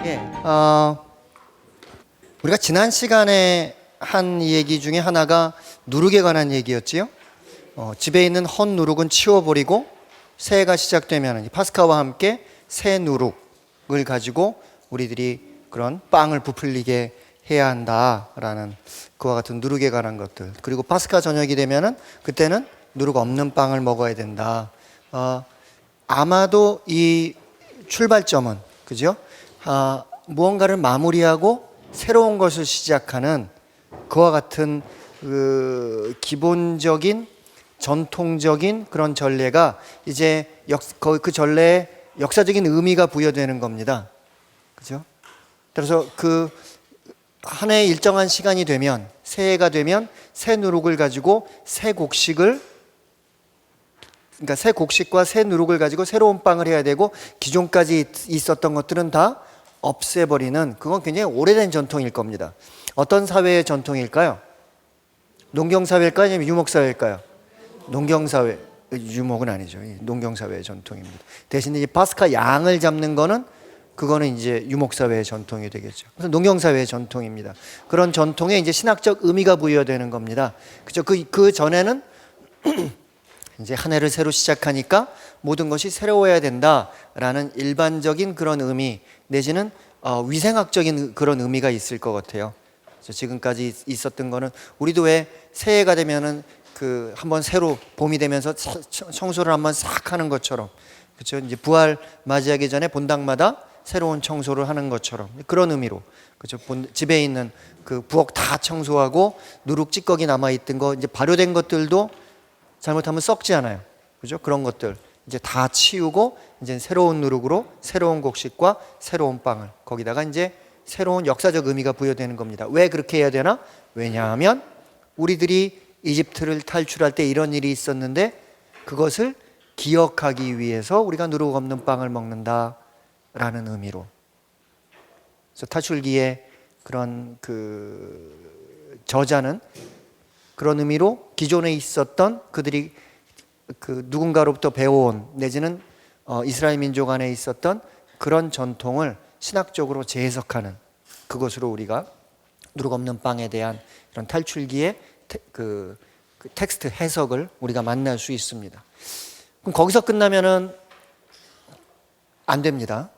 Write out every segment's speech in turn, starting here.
게 우리가 지난 시간에 한 얘기 중에 하나가 누룩에 관한 얘기였지요. 집에 있는 헛 누룩은 치워버리고 새해가 시작되면 파스카와 함께 새 누룩을 가지고 우리들이 그런 빵을 부풀리게 해야 한다라는 그와 같은 누룩에 관한 것들. 그리고 파스카 저녁이 되면은 그때는 누룩 없는 빵을 먹어야 된다. 아마도 이 출발점은 그죠? 무언가를 마무리하고 새로운 것을 시작하는 그와 같은 그 기본적인 전통적인 그런 전례가 이제 그 전례에 역사적인 의미가 부여되는 겁니다. 그죠? 그래서 그 한 해 일정한 시간이 되면 새해가 되면 새 누룩을 가지고 새 곡식을 그러니까 새 곡식과 새 누룩을 가지고 새로운 빵을 해야 되고 기존까지 있었던 것들은 다 없애버리는 그건 굉장히 오래된 전통일 겁니다. 어떤 사회의 전통일까요? 농경사회일까요? 아니면 유목사회일까요? 농경사회, 유목은 아니죠. 농경사회의 전통입니다. 대신에 이제 파스카 양을 잡는 거는 그거는 이제 유목사회의 전통이 되겠죠. 그래서 농경사회의 전통입니다. 그런 전통에 이제 신학적 의미가 부여되는 겁니다. 그죠? 그 전에는 이제 한 해를 새로 시작하니까 모든 것이 새로워야 된다라는 일반적인 그런 의미 내지는 위생학적인 그런 의미가 있을 것 같아요. 그래서 지금까지 있었던 거는 우리도 왜 새해가 되면은 그 한번 새로 봄이 되면서 청소를 한번 싹 하는 것처럼 그렇죠. 이제 부활 맞이하기 전에 본당마다 새로운 청소를 하는 것처럼 그런 의미로 그렇죠. 집에 있는 그 부엌 다 청소하고 누룩 찌꺼기 남아 있던 거 이제 발효된 것들도 잘못하면 썩지 않아요. 그죠? 그런 것들 이제 다 치우고 이제 새로운 누룩으로 새로운 곡식과 새로운 빵을 거기다가 이제 새로운 역사적 의미가 부여되는 겁니다. 왜 그렇게 해야 되나? 왜냐하면 우리들이 이집트를 탈출할 때 이런 일이 있었는데 그것을 기억하기 위해서 우리가 누룩 없는 빵을 먹는다라는 의미로. 그래서 탈출기에 그런 그 저자는 그런 의미로 기존에 있었던 그들이 그 누군가로부터 배워온 내지는 이스라엘 민족 안에 있었던 그런 전통을 신학적으로 재해석하는 그것으로 우리가 누룩 없는 빵에 대한 이런 탈출기의 그 텍스트 해석을 우리가 만날 수 있습니다. 그럼 거기서 끝나면은 안 됩니다.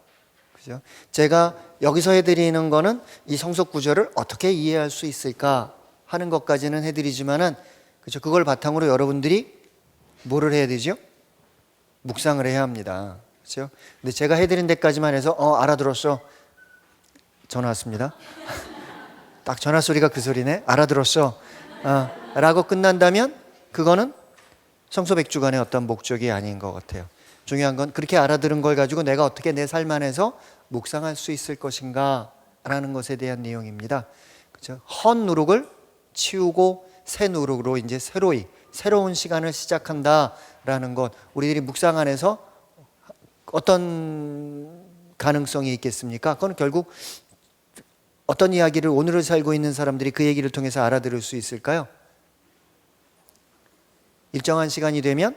그죠? 제가 여기서 해드리는 거는 이 성석 구절을 어떻게 이해할 수 있을까 하는 것까지는 해드리지만은 그죠? 그걸 바탕으로 여러분들이 뭐를 해야 되죠? 묵상을 해야 합니다. 그렇죠? 근데 제가 해드린 데까지만 해서 알아들었어. 전화 왔습니다. 딱 전화 소리가 그 소리네. 알아들었어. 라고 끝난다면 그거는 성서백주간의 어떤 목적이 아닌 것 같아요. 중요한 건 그렇게 알아들은 걸 가지고 내가 어떻게 내 삶 안에서 묵상할 수 있을 것인가 라는 것에 대한 내용입니다. 그렇죠? 헛 누룩을 치우고 새 누룩으로 이제 새로운 시간을 시작한다라는 것 우리들이 묵상 안에서 어떤 가능성이 있겠습니까? 그건 결국 어떤 이야기를 오늘을 살고 있는 사람들이 그 얘기를 통해서 알아들을 수 있을까요? 일정한 시간이 되면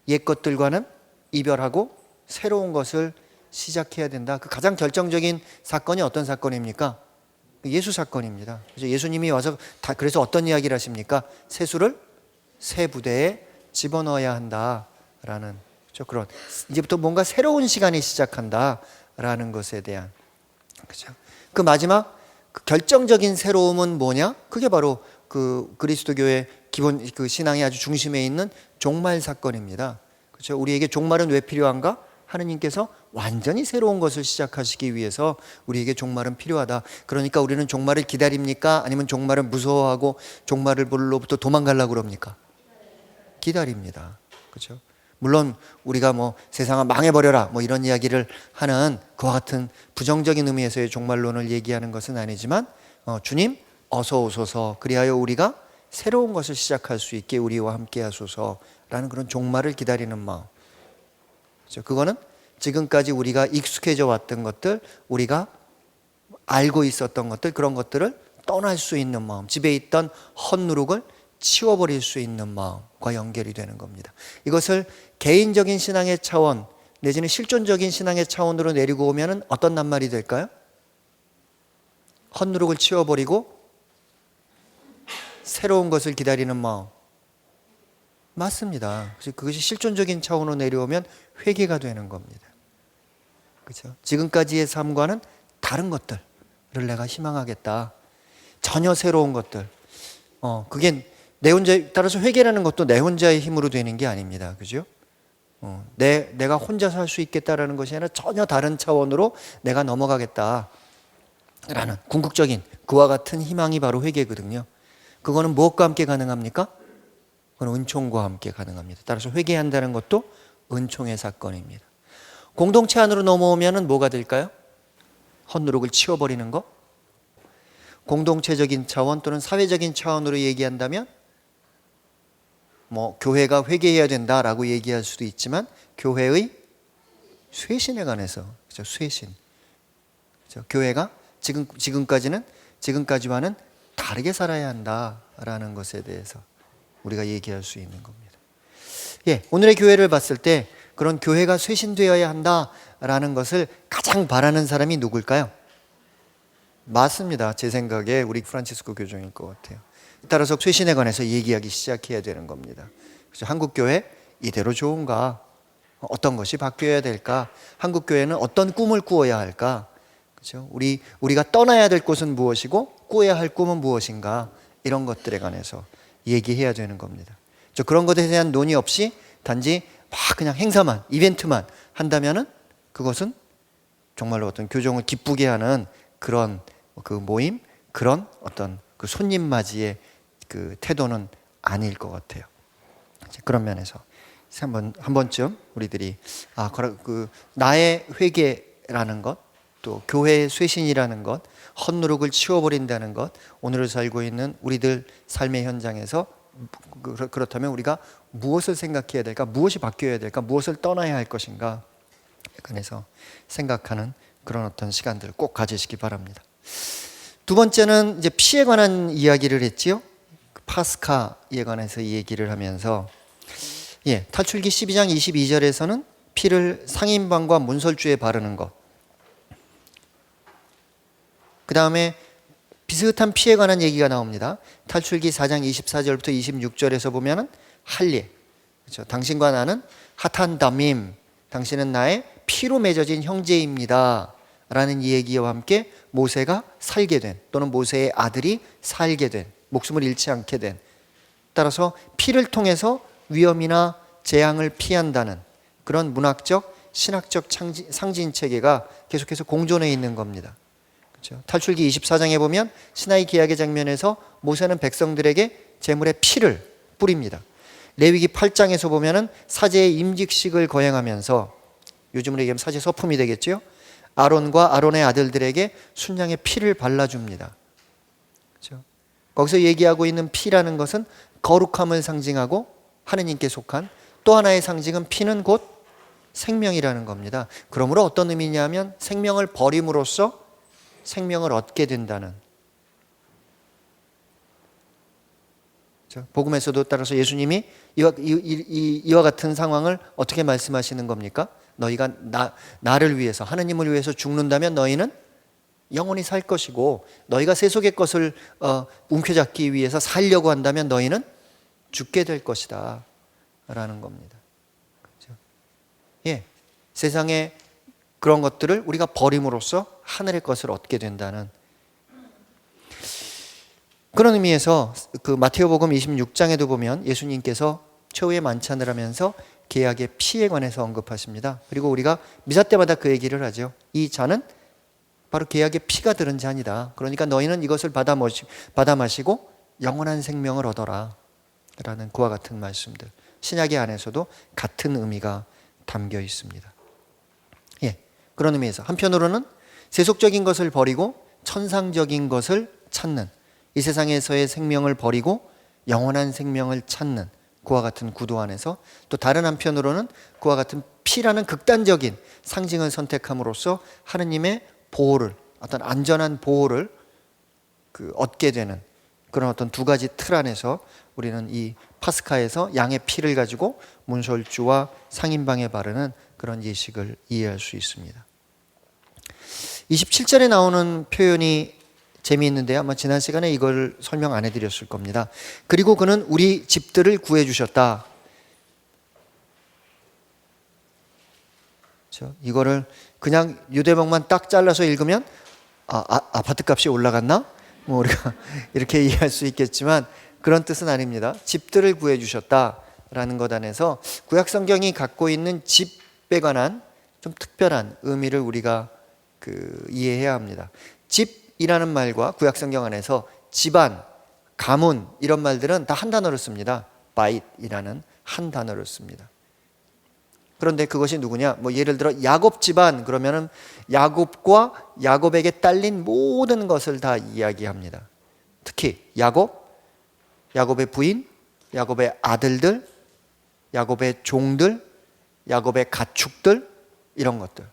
옛 것들과는 이별하고 새로운 것을 시작해야 된다. 그 가장 결정적인 사건이 어떤 사건입니까? 예수 사건입니다. 그래서 예수님이 와서 그래서 어떤 이야기를 하십니까? 세수를 새 부대에 집어넣어야 한다라는 그렇죠? 그런 이제부터 뭔가 새로운 시간이 시작한다라는 것에 대한 그렇죠? 그 마지막 그 결정적인 새로움은 뭐냐? 그게 바로 그 그리스도교의 기본 그 신앙의 아주 중심에 있는 종말 사건입니다. 그렇죠? 우리에게 종말은 왜 필요한가? 하느님께서 완전히 새로운 것을 시작하시기 위해서 우리에게 종말은 필요하다. 그러니까 우리는 종말을 기다립니까? 아니면 종말을 무서워하고 종말로부터 도망가려고 그럽니까? 기다립니다. 그렇죠? 물론 우리가 뭐 세상아 망해버려라 뭐 이런 이야기를 하는 그와 같은 부정적인 의미에서의 종말론을 얘기하는 것은 아니지만 주님 어서 오소서 그리하여 우리가 새로운 것을 시작할 수 있게 우리와 함께 하소서라는 그런 종말을 기다리는 마음. 그렇죠? 그거는 지금까지 우리가 익숙해져 왔던 것들 우리가 알고 있었던 것들 그런 것들을 떠날 수 있는 마음 집에 있던 헛누룩을 치워버릴 수 있는 마음과 연결이 되는 겁니다. 이것을 개인적인 신앙의 차원 내지는 실존적인 신앙의 차원으로 내리고 오면은 어떤 낱말이 될까요? 헛누룩을 치워버리고 새로운 것을 기다리는 마음. 맞습니다. 그것이 실존적인 차원으로 내려오면 회개가 되는 겁니다. 그렇죠? 지금까지의 삶과는 다른 것들을 내가 희망하겠다. 전혀 새로운 것들. 그게 내 혼자, 따라서 회개라는 것도 내 혼자의 힘으로 되는 게 아닙니다. 그죠? 내가 혼자 살 수 있겠다라는 것이 아니라 전혀 다른 차원으로 내가 넘어가겠다. 라는 궁극적인 그와 같은 희망이 바로 회개거든요. 그거는 무엇과 함께 가능합니까? 그건 은총과 함께 가능합니다. 따라서 회개한다는 것도 은총의 사건입니다. 공동체 안으로 넘어오면 뭐가 될까요? 헛누룩을 치워버리는 것. 공동체적인 차원 또는 사회적인 차원으로 얘기한다면 교회가 회개해야 된다라고 얘기할 수도 있지만 교회의 쇄신에 관해서, 그렇죠? 쇄신. 그렇죠? 교회가 지금까지와는 다르게 살아야 한다라는 것에 대해서 우리가 얘기할 수 있는 겁니다. 오늘의 교회를 봤을 때 그런 교회가 쇄신되어야 한다라는 것을 가장 바라는 사람이 누굴까요? 맞습니다. 제 생각에 우리 프란치스코 교종일 것 같아요. 따라서 쇄신에 관해서 얘기하기 시작해야 되는 겁니다. 그래서 한국 교회 이대로 좋은가? 어떤 것이 바뀌어야 될까? 한국 교회는 어떤 꿈을 꾸어야 할까? 그렇죠? 우리가 떠나야 될 곳은 무엇이고 꾸어야 할 꿈은 무엇인가? 이런 것들에 관해서 얘기해야 되는 겁니다. 그런 것에 대한 논의 없이 단지 막 그냥 행사만, 이벤트만 한다면은 그것은 정말로 어떤 교종을 기쁘게 하는 그런 그 모임, 그런 어떤 그 손님 맞이의 그 태도는 아닐 것 같아요. 그런 면에서 한 번쯤 우리들이 나의 회개라는 것, 또 교회의 쇄신이라는 것, 헛누룩을 치워버린다는 것, 오늘을 살고 있는 우리들 삶의 현장에서 그렇다면 우리가 무엇을 생각해야 될까? 무엇이 바뀌어야 될까? 무엇을 떠나야 할 것인가? 그래서 생각하는 그런 어떤 시간들을 꼭 가지시기 바랍니다. 두 번째는 이제 피에 관한 이야기를 했지요. 파스카에 관해서 얘기를 하면서 탈출기 12장 22절에서는 피를 상인방과 문설주에 바르는 것. 그 다음에 비슷한 피에 관한 얘기가 나옵니다. 탈출기 4장 24절부터 26절에서 보면은 할례. 그렇죠? 당신과 나는 핫한 담임. 당신은 나의 피로 맺어진 형제입니다. 라는 얘기와 함께 모세가 살게 된, 또는 모세의 아들이 살게 된, 목숨을 잃지 않게 된, 따라서 피를 통해서 위험이나 재앙을 피한다는 그런 문학적, 신학적 상징 체계가 계속해서 공존해 있는 겁니다. 그렇죠? 탈출기 24장에 보면 시나이 계약의 장면에서 모세는 백성들에게 제물의 피를 뿌립니다. 레위기 8장에서 보면은 사제의 임직식을 거행하면서, 요즘으로 얘기하면 사제 서품이 되겠죠. 아론과 아론의 아들들에게 순양의 피를 발라줍니다. 그렇죠? 거기서 얘기하고 있는 피라는 것은 거룩함을 상징하고 하느님께 속한, 또 하나의 상징은 피는 곧 생명이라는 겁니다. 그러므로 어떤 의미냐면 생명을 버림으로써 생명을 얻게 된다는, 복음에서도 따라서 예수님이 이와 같은 상황을 어떻게 말씀하시는 겁니까? 너희가 나를 위해서, 하느님을 위해서 죽는다면 너희는 영원히 살 것이고, 너희가 세속의 것을 움켜잡기 위해서 살려고 한다면 너희는 죽게 될 것이다 라는 겁니다. 그렇죠? 세상의 그런 것들을 우리가 버림으로써 하늘의 것을 얻게 된다는 그런 의미에서 그 마태오복음 26장에도 보면 예수님께서 최후의 만찬을 하면서 계약의 피에 관해서 언급하십니다. 그리고 우리가 미사 때마다 그 얘기를 하죠. 이 잔은 바로 계약의 피가 들은 잔이다. 그러니까 너희는 이것을 받아 마시고 영원한 생명을 얻어라 라는 그와 같은 말씀들, 신약의 안에서도 같은 의미가 담겨 있습니다. 그런 의미에서 한편으로는 세속적인 것을 버리고 천상적인 것을 찾는, 이 세상에서의 생명을 버리고 영원한 생명을 찾는 그와 같은 구도 안에서, 또 다른 한편으로는 그와 같은 피라는 극단적인 상징을 선택함으로써 하느님의 보호를, 어떤 안전한 보호를 얻게 되는 그런 어떤 두 가지 틀 안에서 우리는 이 파스카에서 양의 피를 가지고 문설주와 상인방에 바르는 그런 예식을 이해할 수 있습니다. 27절에 나오는 표현이 재미있는데요. 아마 지난 시간에 이걸 설명 안 해드렸을 겁니다. 그리고 그는 우리 집들을 구해주셨다. 이거를 그냥 유대목만 딱 잘라서 읽으면 아파트 값이 올라갔나? 뭐 우리가 이렇게 이해할 수 있겠지만 그런 뜻은 아닙니다. 집들을 구해주셨다라는 것 안에서 구약 성경이 갖고 있는 집에 관한 좀 특별한 의미를 우리가 이해해야 합니다. 집이라는 말과 구약 성경 안에서 집안, 가문 이런 말들은 다 한 단어를 씁니다. 바잇이라는 한 단어를 씁니다. 그런데 그것이 누구냐? 뭐 예를 들어 야곱 집안 그러면은 야곱과 야곱에게 딸린 모든 것을 다 이야기합니다. 특히 야곱의 부인, 야곱의 아들들, 야곱의 종들, 야곱의 가축들 이런 것들.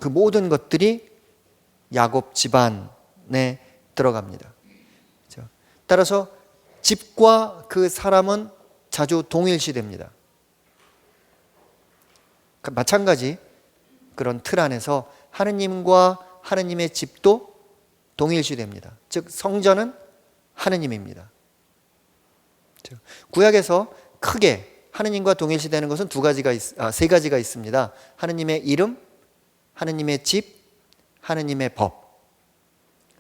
그 모든 것들이 야곱 집안에 들어갑니다. 따라서 집과 그 사람은 자주 동일시됩니다. 마찬가지 그런 틀 안에서 하느님과 하느님의 집도 동일시됩니다. 즉 성전은 하느님입니다. 구약에서 크게 하느님과 동일시되는 것은 세 가지가 있습니다. 하느님의 이름, 하느님의 집, 하느님의 법.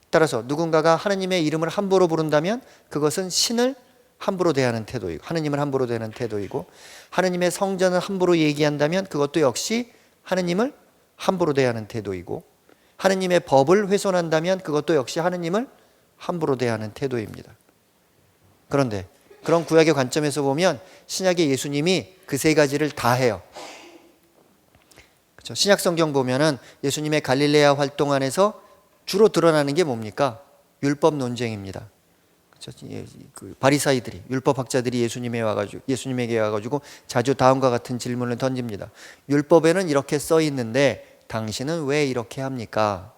따라서 누군가가 하느님의 이름을 함부로 부른다면 그것은 신을 함부로 대하는 태도이고 하느님을 함부로 대하는 태도이고 하느님의 성전을 함부로 얘기한다면 그것도 역시 하느님을 함부로 대하는 태도이고 하느님의 법을 훼손한다면 그것도 역시 하느님을 함부로 대하는 태도입니다. 그런데 그런 구약의 관점에서 보면 신약의 예수님이 그 세 가지를 다 해요. 그렇죠? 신약 성경 보면은 예수님의 갈릴레아 활동 안에서 주로 드러나는 게 뭡니까? 율법 논쟁입니다. 그 바리사이들이 율법학자들이 예수님에게 와가지고 자주 다음과 같은 질문을 던집니다. 율법에는 이렇게 써 있는데 당신은 왜 이렇게 합니까?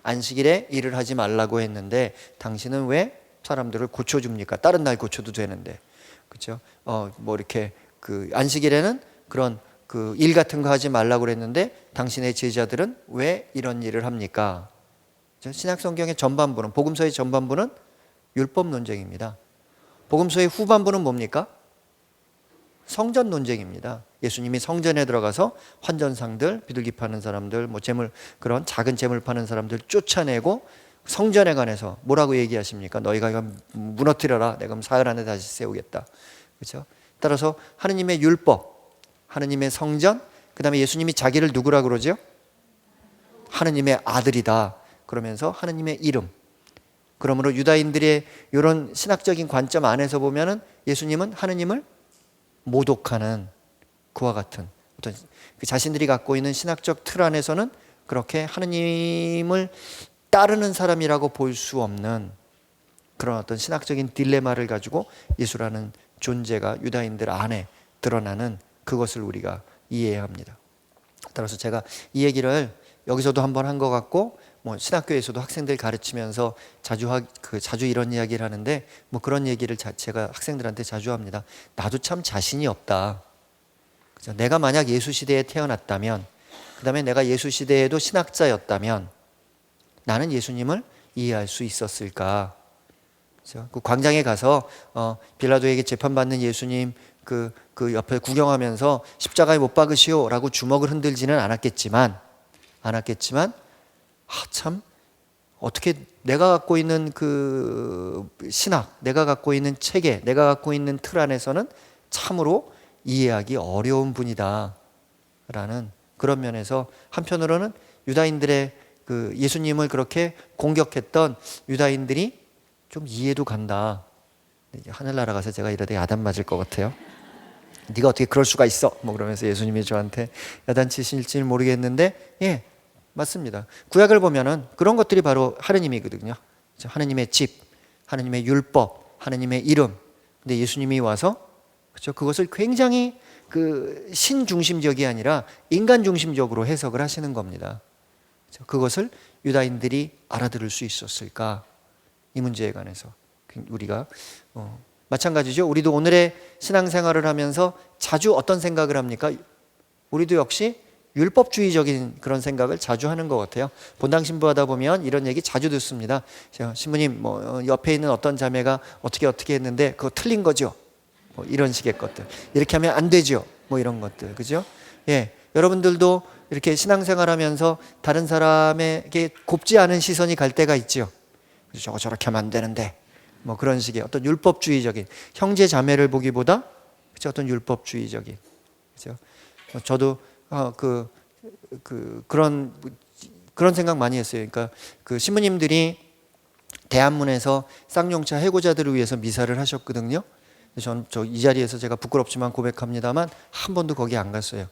안식일에 일을 하지 말라고 했는데 당신은 왜 사람들을 고쳐줍니까? 다른 날 고쳐도 되는데, 그렇죠? 뭐 이렇게 그 안식일에는 그런 그 일 같은 거 하지 말라고 그랬는데 당신의 제자들은 왜 이런 일을 합니까? 신약 성경의 전반부는 복음서의 전반부는 율법 논쟁입니다. 복음서의 후반부는 뭡니까? 성전 논쟁입니다. 예수님이 성전에 들어가서 환전상들, 비둘기 파는 사람들, 뭐 그런 작은 재물 파는 사람들 쫓아내고 성전에 관해서 뭐라고 얘기하십니까? 너희가 이거 무너뜨려라. 내가 그럼 사흘 안에 다시 세우겠다. 그렇죠? 따라서 하느님의 율법, 하느님의 성전, 그다음에 예수님이 자기를 누구라 그러죠? 하느님의 아들이다. 그러면서 하느님의 이름. 그러므로 유다인들의 이런 신학적인 관점 안에서 보면은 예수님은 하느님을 모독하는 그와 같은 어떤 자신들이 갖고 있는 신학적 틀 안에서는 그렇게 하느님을 따르는 사람이라고 볼 수 없는 그런 어떤 신학적인 딜레마를 가지고 예수라는 존재가 유다인들 안에 드러나는 그것을 우리가 이해해야 합니다. 따라서 제가 이 얘기를 여기서도 한번 한 것 같고 뭐 신학교에서도 학생들 가르치면서 자주 이런 이야기를 하는데 뭐 그런 얘기를 제가 학생들한테 자주 합니다. 나도 참 자신이 없다. 그죠? 내가 만약 예수 시대에 태어났다면, 그 다음에 내가 예수 시대에도 신학자였다면 나는 예수님을 이해할 수 있었을까? 그죠? 그 광장에 가서 빌라도에게 재판받는 예수님 그 옆에 구경하면서 십자가에 못 박으시오라고 주먹을 흔들지는 않았겠지만 참 어떻게 내가 갖고 있는 그 신학, 내가 갖고 있는 체계, 내가 갖고 있는 틀 안에서는 참으로 이해하기 어려운 분이다 라는 그런 면에서 한편으로는 유다인들의 그 예수님을 그렇게 공격했던 유다인들이 좀 이해도 간다. 하늘나라 가서 제가 이러다 야단 맞을 것 같아요. 네가 어떻게 그럴 수가 있어? 뭐 그러면서 예수님이 저한테 야단치실지 모르겠는데 예, 맞습니다. 구약을 보면은 그런 것들이 바로 하느님이거든요. 하느님의 집, 하느님의 율법, 하느님의 이름. 근데 예수님이 와서 그렇죠? 그것을 굉장히 그 신중심적이 아니라 인간 중심적으로 해석을 하시는 겁니다. 그렇죠? 그것을 유다인들이 알아들을 수 있었을까? 이 문제에 관해서 우리가 마찬가지죠. 우리도 오늘의 신앙생활을 하면서 자주 어떤 생각을 합니까? 우리도 역시 율법주의적인 그런 생각을 자주 하는 것 같아요. 본당 신부하다 보면 이런 얘기 자주 듣습니다. 신부님, 옆에 있는 어떤 자매가 어떻게 했는데 그거 틀린 거죠. 이런 식의 것들. 이렇게 하면 안 되죠. 이런 것들, 그죠? 예, 여러분들도 이렇게 신앙생활하면서 다른 사람에게 곱지 않은 시선이 갈 때가 있죠. 저거 저렇게 하면 안 되는데, 그런 식의 어떤 율법주의적인 형제 자매를 보기보다, 그죠? 어떤 율법주의적인, 그죠? 저도 그런 생각 많이 했어요. 그러니까 그 신부님들이 대한문에서 쌍용차 해고자들을 위해서 미사를 하셨거든요. 저는 이 자리에서 제가 부끄럽지만 고백합니다만 한 번도 거기 안 갔어요.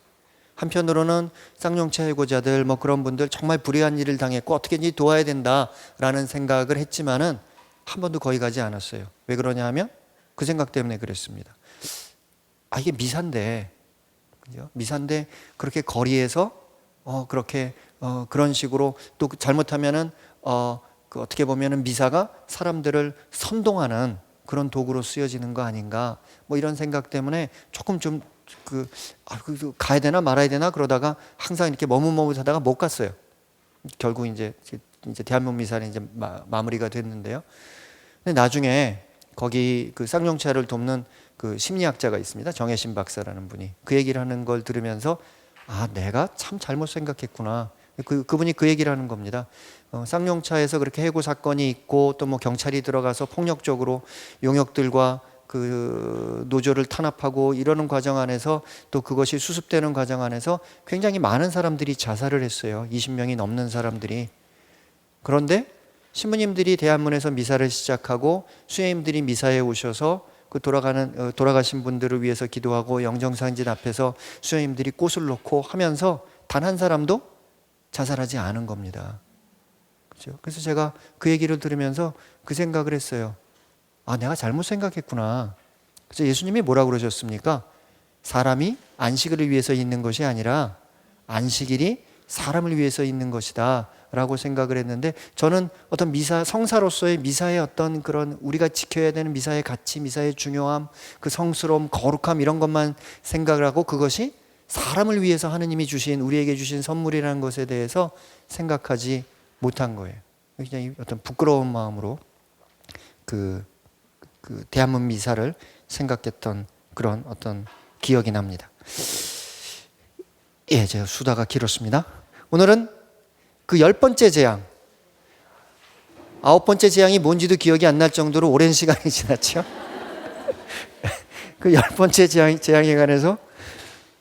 한편으로는 쌍용차 해고자들 그런 분들 정말 불의한 일을 당했고 어떻게든지 도와야 된다라는 생각을 했지만은 한 번도 거기 가지 않았어요. 왜 그러냐 하면 그 생각 때문에 그랬습니다. 이게 미사인데, 그죠? 미사인데 그렇게 거리에서 그렇게 그런 식으로 또 잘못하면은 어떻게 보면은 미사가 사람들을 선동하는 그런 도구로 쓰여지는 거 아닌가, 이런 생각 때문에 조금 좀 가야 되나 말아야 되나 그러다가 항상 이렇게 머뭇머뭇하다가 못 갔어요. 결국 이제 대한민국 미사는 이제 마무리가 됐는데요. 근데 나중에 거기 그 쌍용차를 돕는 그 심리학자가 있습니다. 정혜신 박사라는 분이 그 얘기를 하는 걸 들으면서 내가 참 잘못 생각했구나. 그분이 그 얘기를 하는 겁니다. 쌍용차에서 그렇게 해고 사건이 있고 또 경찰이 들어가서 폭력적으로 용역들과 그 노조를 탄압하고 이러는 과정 안에서 또 그것이 수습되는 과정 안에서 굉장히 많은 사람들이 자살을 했어요. 20명이 넘는 사람들이. 그런데 신부님들이 대한문에서 미사를 시작하고 수녀님들이 미사에 오셔서 그 돌아가신 분들을 위해서 기도하고 영정사진 앞에서 수녀님들이 꽃을 놓고 하면서 단 한 사람도 자살하지 않은 겁니다. 그렇죠? 그래서 제가 그 얘기를 들으면서 그 생각을 했어요. 내가 잘못 생각했구나. 그래서 예수님이 뭐라고 그러셨습니까? 사람이 안식일을 위해서 있는 것이 아니라 안식일이 사람을 위해서 있는 것이다 라고 생각을 했는데, 저는 어떤 미사, 성사로서의 미사의 어떤 그런 우리가 지켜야 되는 미사의 가치, 미사의 중요함, 그 성스러움, 거룩함 이런 것만 생각을 하고 그것이 사람을 위해서 하느님이 주신, 우리에게 주신 선물이라는 것에 대해서 생각하지 못한 거예요. 그냥 어떤 부끄러운 마음으로 그 대한문 미사를 생각했던 그런 어떤 기억이 납니다. 예, 제가 수다가 길었습니다. 오늘은 그 10번째 재앙, 9번째 재앙이 뭔지도 기억이 안 날 정도로 오랜 시간이 지났죠. 그 10번째 재앙에 관해서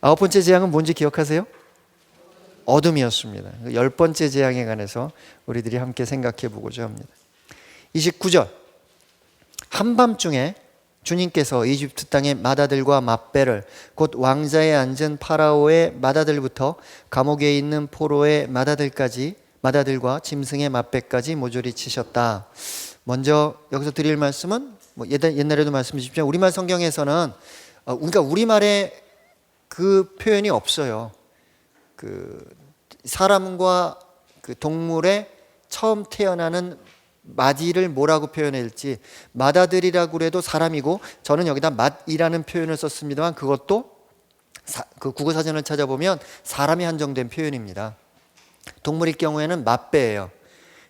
9번째 재앙은 뭔지 기억하세요? 어둠이었습니다. 그 10번째 재앙에 관해서 우리들이 함께 생각해 보고자 합니다. 29절, 한밤중에 주님께서 이집트 땅의 맏아들과 맏배를 곧 왕자에 앉은 파라오의 맏아들부터 감옥에 있는 포로의 맏아들과 짐승의 맏배까지 모조리 치셨다. 먼저 여기서 드릴 말씀은 옛날에도 말씀드렸지만 우리말 성경에서는 그러니까 우리말에 그 표현이 없어요. 그 사람과 그 동물의 처음 태어나는 맏이를 뭐라고 표현할지, 맏아들이라고 그래도 사람이고, 저는 여기다 맏이라는 표현을 썼습니다만 그것도 그 국어사전을 찾아보면 사람이 한정된 표현입니다. 동물일 경우에는 맏배예요.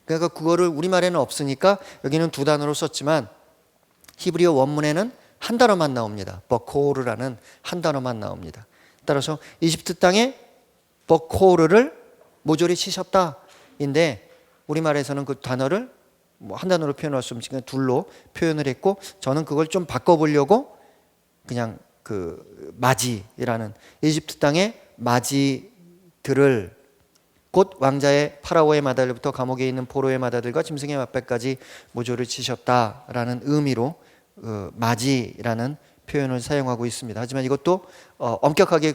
그러니까 그거를 우리말에는 없으니까 여기는 두 단어로 썼지만 히브리어 원문에는 한 단어만 나옵니다. 버코르라는 한 단어만 나옵니다. 따라서 이집트 땅에 버코르를 모조리 치셨다인데 우리말에서는 그 단어를 한 단어로 표현할 수 없으니까 둘로 표현을 했고, 저는 그걸 좀 바꿔보려고 그냥 그 마지라는 이집트 땅의 마지들을 곧 왕자의 파라오의 맏아들부터 감옥에 있는 포로의 맏아들과 짐승의 맏배까지 모조리 치셨다라는 의미로 마지라는 표현을 사용하고 있습니다. 하지만 이것도 엄격하게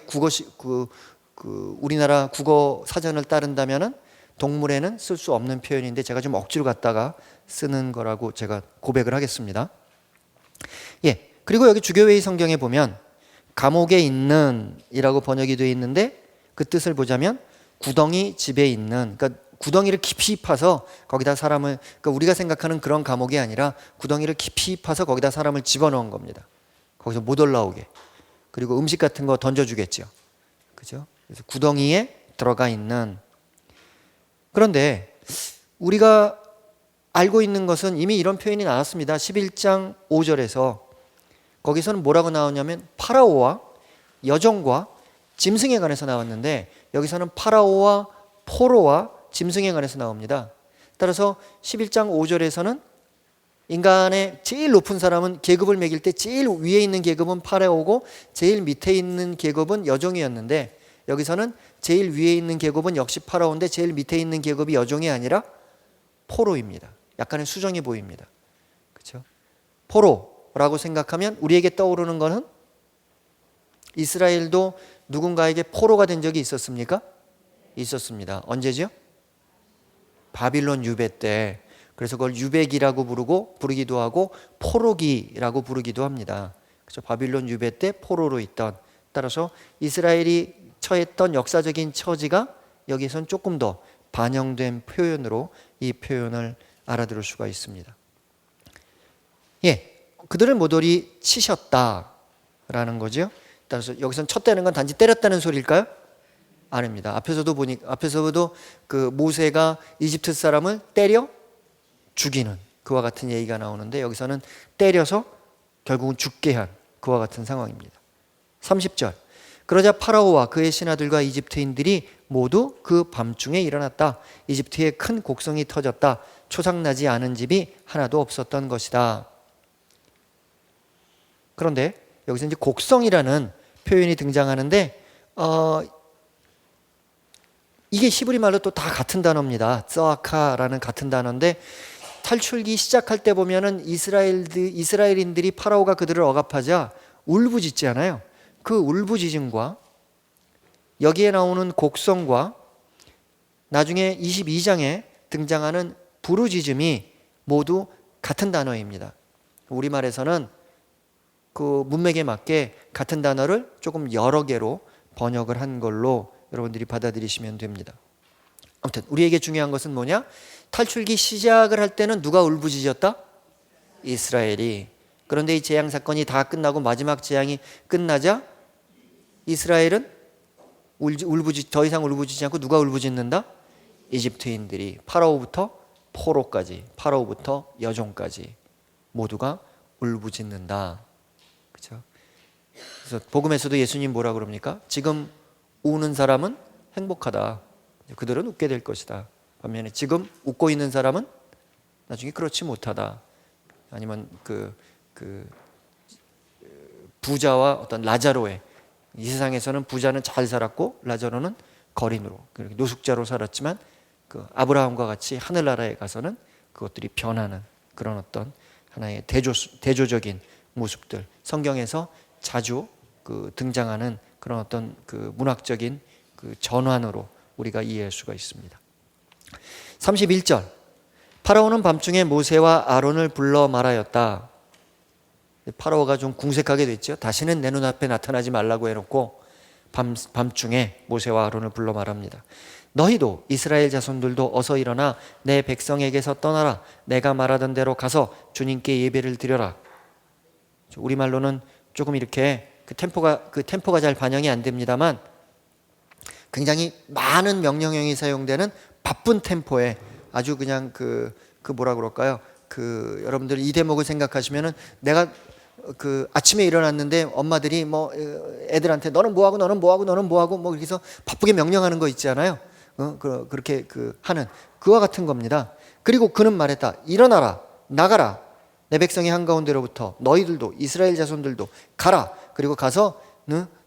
우리나라 국어 사전을 따른다면은 동물에는 쓸 수 없는 표현인데 제가 좀 억지로 갖다가 쓰는 거라고 제가 고백을 하겠습니다. 예. 그리고 여기 주교회의 성경에 보면 감옥에 있는 이라고 번역이 되어 있는데 그 뜻을 보자면 구덩이 집에 있는, 그러니까 구덩이를 깊이 파서 거기다 사람을, 그러니까 우리가 생각하는 그런 감옥이 아니라 구덩이를 깊이 파서 거기다 사람을 집어넣은 겁니다. 거기서 못 올라오게. 그리고 음식 같은 거 던져주겠죠. 그죠? 그래서 구덩이에 들어가 있는. 그런데 우리가 알고 있는 것은 이미 이런 표현이 나왔습니다. 11장 5절에서 거기서는 뭐라고 나오냐면 파라오와 여종과 짐승에 관해서 나왔는데 여기서는 파라오와 포로와 짐승에 관해서 나옵니다. 따라서 11장 5절에서는 인간의 제일 높은 사람은 계급을 매길 때 제일 위에 있는 계급은 파라오고 제일 밑에 있는 계급은 여종이었는데 여기서는 제일 위에 있는 계급은 역시 파라오인데 제일 밑에 있는 계급이 여종이 아니라 포로입니다. 약간의 수정이 보입니다. 그렇죠? 포로라고 생각하면 우리에게 떠오르는 것은 이스라엘도 누군가에게 포로가 된 적이 있었습니까? 있었습니다. 언제죠? 바빌론 유배 때. 그래서 그걸 유배기라고 부르기도 하고 포로기라고 부르기도 합니다. 그래서 바빌론 유배 때 포로로 있던. 따라서 이스라엘이 처했던 역사적인 처지가 여기선 조금 더 반영된 표현으로 이 표현을 알아들을 수가 있습니다. 예, 그들을 모조리 치셨다라는 거죠. 따라서 여기선 쳤다는 건 단지 때렸다는 소리일까요? 아닙니다. 앞에서도 그 모세가 이집트 사람을 때려 죽이는 그와 같은 얘기가 나오는데 여기서는 때려서 결국은 죽게 한 그와 같은 상황입니다. 30절. 그러자 파라오와 그의 신하들과 이집트인들이 모두 그 밤중에 일어났다. 이집트에 큰 곡성이 터졌다. 초상나지 않은 집이 하나도 없었던 것이다. 그런데 여기서 이제 곡성이라는 표현이 등장하는데 이게 히브리 말로 또 다 같은 단어입니다. 츠아카라는 같은 단어인데 탈출기 시작할 때 보면은 이스라엘인들이 파라오가 그들을 억압하자 울부짖잖아요. 그 울부짖음과 여기에 나오는 곡성과 나중에 22장에 등장하는 부르짖음이 모두 같은 단어입니다. 우리말에서는 그 문맥에 맞게 같은 단어를 조금 여러 개로 번역을 한 걸로 여러분들이 받아들이시면 됩니다. 아무튼 우리에게 중요한 것은 뭐냐? 탈출기 시작을 할 때는 누가 울부짖었다? 이스라엘이. 그런데 이 재앙 사건이 다 끝나고 마지막 재앙이 끝나자 이스라엘은 더 이상 울부짖지 않고 누가 울부짖는다? 이집트인들이. 파라오부터 포로까지, 파라오부터 여종까지 모두가 울부짖는다. 그렇죠? 그래서 복음에서도 예수님 뭐라 그럽니까? 지금 우는 사람은 행복하다. 그들은 웃게 될 것이다. 반면에 지금 웃고 있는 사람은 나중에 그렇지 못하다. 아니면 그 부자와 어떤 라자로의, 이 세상에서는 부자는 잘 살았고 라자로는 거린으로, 노숙자로 살았지만 그 아브라함과 같이 하늘나라에 가서는 그것들이 변하는 그런 어떤 하나의 대조적인 모습들, 성경에서 자주 등장하는 그런 어떤 그 문학적인 그 전환으로 우리가 이해할 수가 있습니다. 31절. 파라오는 밤중에 모세와 아론을 불러 말하였다. 파라오가 좀 궁색하게 됐죠. 다시는 내 눈앞에 나타나지 말라고 해놓고 밤중에 모세와 아론을 불러 말합니다. 너희도 이스라엘 자손들도 어서 일어나 내 백성에게서 떠나라. 내가 말하던 대로 가서 주님께 예배를 드려라. 우리말로는 조금 이렇게 그 템포가 잘 반영이 안 됩니다만 굉장히 많은 명령형이 사용되는 바쁜 템포에 아주 그냥 뭐라 그럴까요? 여러분들 이 대목을 생각하시면은 내가 아침에 일어났는데 엄마들이 뭐 애들한테 너는 뭐하고 너는 뭐하고 너는 뭐하고 뭐 이렇게 해서 바쁘게 명령하는 거 있잖아요. 그렇게 하는 그와 같은 겁니다. 그리고 그는 말했다. 일어나라, 나가라. 내 백성의 한가운데로부터 너희들도 이스라엘 자손들도 가라. 그리고 가서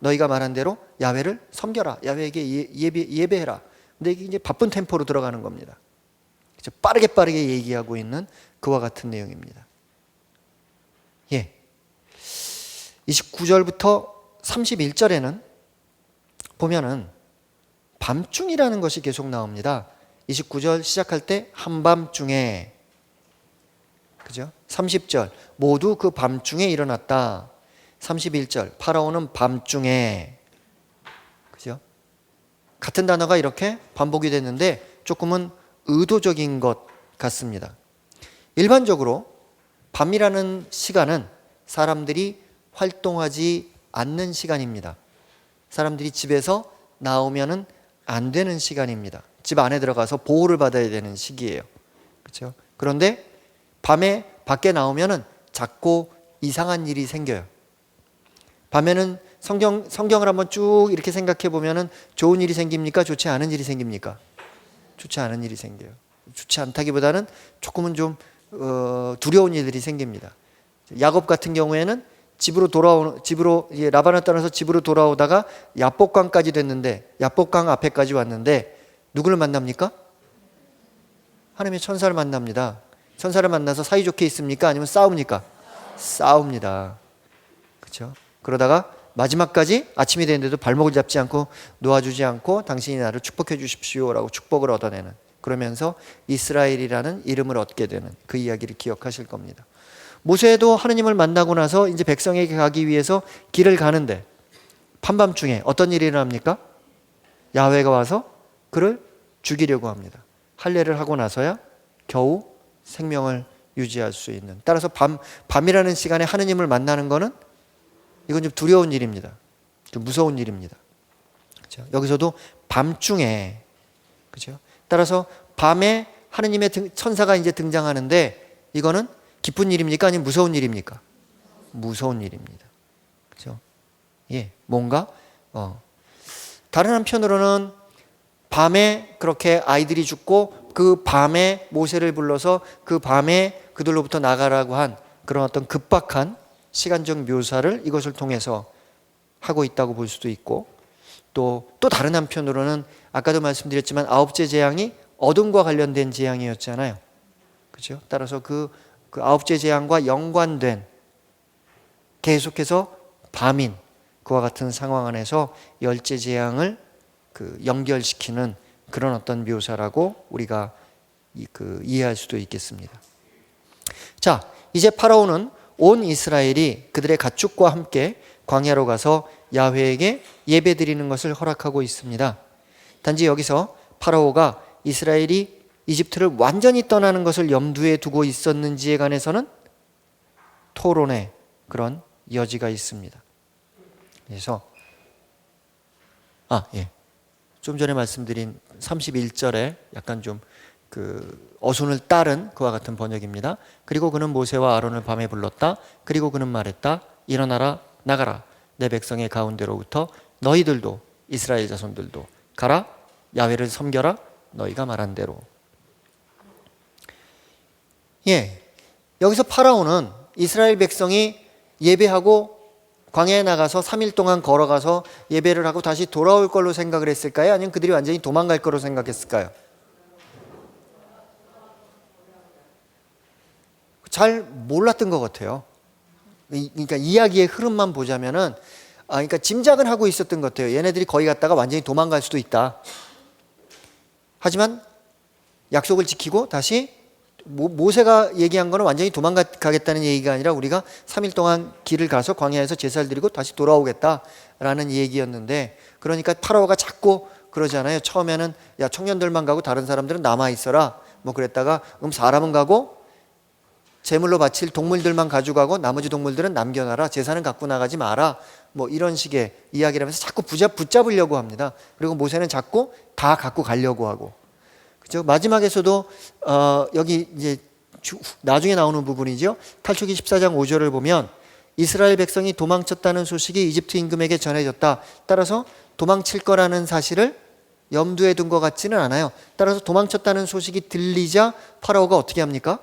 너희가 말한 대로 야훼를 섬겨라. 야훼에게 예배해라. 근데 이게 이제 바쁜 템포로 들어가는 겁니다. 빠르게 얘기하고 있는 그와 같은 내용입니다. 예. 29절부터 31절에는 보면은 밤중이라는 것이 계속 나옵니다. 29절 시작할 때 한밤중에, 그죠? 30절 모두 그 밤중에 일어났다. 31절 파라오는 밤중에, 그죠? 같은 단어가 이렇게 반복이 됐는데 조금은 의도적인 것 같습니다. 일반적으로 밤이라는 시간은 사람들이 활동하지 않는 시간입니다. 사람들이 집에서 나오면은 안 되는 시간입니다. 집 안에 들어가서 보호를 받아야 되는 시기예요. 그렇죠? 그런데 밤에 밖에 나오면은 자꾸 이상한 일이 생겨요. 밤에는 성경을 한번 쭉 이렇게 생각해 보면은 좋은 일이 생깁니까? 좋지 않은 일이 생깁니까? 좋지 않은 일이 생겨요. 좋지 않다기보다는 조금은 좀 두려운 일들이 생깁니다. 야곱 같은 경우에는 집으로 라반을 떠나서 집으로 돌아오다가 야복강까지 됐는데, 야복강 앞에까지 왔는데 누구를 만납니까? 하나님의 천사를 만납니다. 천사를 만나서 사이좋게 있습니까? 아니면 싸웁니까? 싸웁니다. 그렇죠? 그러다가 마지막까지 아침이 되는데도 발목을 잡지 않고 놓아주지 않고 당신이 나를 축복해 주십시오라고 축복을 얻어내는, 그러면서 이스라엘이라는 이름을 얻게 되는 그 이야기를 기억하실 겁니다. 모세도 하느님을 만나고 나서 이제 백성에게 가기 위해서 길을 가는데 한밤중에 어떤 일이 일어납니까? 야훼가 와서 그를 죽이려고 합니다. 할례를 하고 나서야 겨우 생명을 유지할 수 있는. 따라서 밤이라는 시간에 하느님을 만나는 것은 이건 좀 두려운 일입니다. 좀 무서운 일입니다. 그렇죠? 여기서도 밤중에, 그렇죠? 따라서 밤에 하느님의 천사가 이제 등장하는데 이거는 기쁜 일입니까? 아니면 무서운 일입니까? 무서운 일입니다. 그렇죠? 예, 뭔가 다른 한편으로는 밤에 그렇게 아이들이 죽고 그 밤에 모세를 불러서 그 밤에 그들로부터 나가라고 한 그런 어떤 급박한 시간적 묘사를 이것을 통해서 하고 있다고 볼 수도 있고, 또 다른 한편으로는 아까도 말씀드렸지만 아홉째 재앙이 어둠과 관련된 재앙이었잖아요. 그렇죠? 따라서 그 아홉째 재앙과 연관된 계속해서 밤인 그와 같은 상황 안에서 열째 재앙을 연결시키는 그런 어떤 묘사라고 우리가 이해할 수도 있겠습니다. 자, 이제 파라오는 온 이스라엘이 그들의 가축과 함께 광야로 가서 야훼에게 예배드리는 것을 허락하고 있습니다. 단지 여기서 파라오가 이스라엘이 이집트를 완전히 떠나는 것을 염두에 두고 있었는지에 관해서는 토론의 그런 여지가 있습니다. 그래서 좀 전에 말씀드린 31절에 약간 좀 어순을 따른 그와 같은 번역입니다. 그리고 그는 모세와 아론을 밤에 불렀다. 그리고 그는 말했다. 일어나라, 나가라. 내 백성의 가운데로부터 너희들도 이스라엘 자손들도 가라. 야훼를 섬겨라. 너희가 말한 대로. 예, 여기서 파라오는 이스라엘 백성이 예배하고 광야에 나가서 3일 동안 걸어가서 예배를 하고 다시 돌아올 걸로 생각을 했을까요? 아니면 그들이 완전히 도망갈 거로 생각했을까요? 잘 몰랐던 것 같아요. 그러니까 이야기의 흐름만 보자면은, 그러니까 짐작은 하고 있었던 것 같아요. 얘네들이 거기 갔다가 완전히 도망갈 수도 있다. 하지만 약속을 지키고 다시 모세가 얘기한 거는 완전히 도망가겠다는 얘기가 아니라 우리가 3일 동안 길을 가서 광야에서 제사를 드리고 다시 돌아오겠다라는 얘기였는데, 그러니까 파라오가 자꾸 그러잖아요. 처음에는 야, 청년들만 가고 다른 사람들은 남아 있어라. 뭐 그랬다가 사람은 가고 제물로 바칠 동물들만 가져가고 나머지 동물들은 남겨놔라. 제사는 갖고 나가지 마라. 뭐 이런 식의 이야기를 하면서 자꾸 붙잡으려고 합니다. 그리고 모세는 자꾸 다 갖고 가려고 하고. 그죠? 마지막에서도 여기 이제 나중에 나오는 부분이죠. 탈출기 14장 5절을 보면 이스라엘 백성이 도망쳤다는 소식이 이집트 임금에게 전해졌다. 따라서 도망칠 거라는 사실을 염두에 둔 것 같지는 않아요. 따라서 도망쳤다는 소식이 들리자 파라오가 어떻게 합니까?